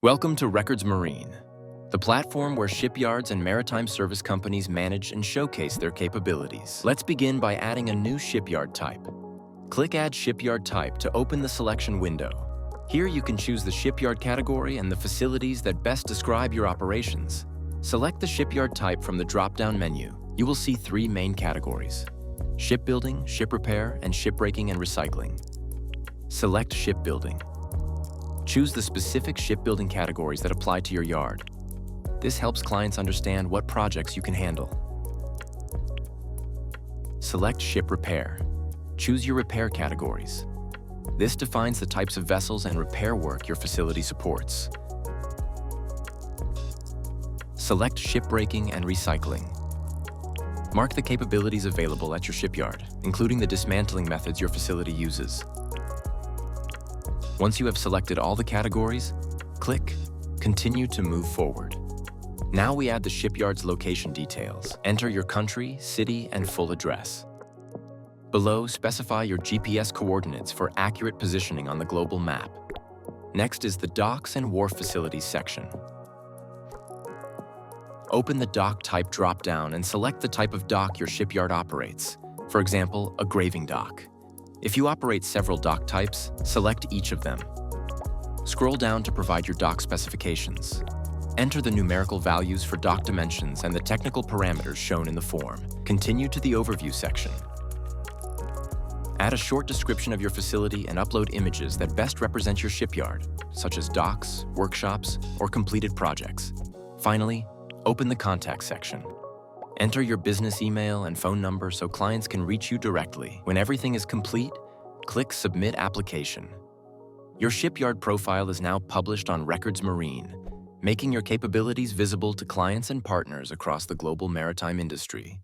Welcome to Records Marine, the platform where shipyards and maritime service companies manage and showcase their capabilities. Let's begin by adding a new shipyard type. Click Add Shipyard Type to open the selection window. Here you can choose the shipyard category and the facilities that best describe your operations. Select the shipyard type from the drop-down menu. You will see three main categories: shipbuilding, ship repair, and shipbreaking and recycling. Select shipbuilding. Choose the specific shipbuilding categories that apply to your yard. This helps clients understand what projects you can handle. Select ship repair. Choose your repair categories. This defines the types of vessels and repair work your facility supports. Select shipbreaking and recycling. Mark the capabilities available at your shipyard, including the dismantling methods your facility uses. Once you have selected all the categories, click Continue to move forward. Now we add the shipyard's location details. Enter your country, city, and full address. Below, specify your GPS coordinates for accurate positioning on the global map. Next is the Docks and Wharf Facilities section. Open the dock type drop-down and select the type of dock your shipyard operates. For example, a graving dock. If you operate several dock types, select each of them. Scroll down to provide your dock specifications. Enter the numerical values for dock dimensions and the technical parameters shown in the form. Continue to the Overview section. Add a short description of your facility and upload images that best represent your shipyard, such as docks, workshops, or completed projects. Finally, open the Contact section. Enter your business email and phone number so clients can reach you directly. When everything is complete, click Submit Application. Your shipyard profile is now published on Records Marine, making your capabilities visible to clients and partners across the global maritime industry.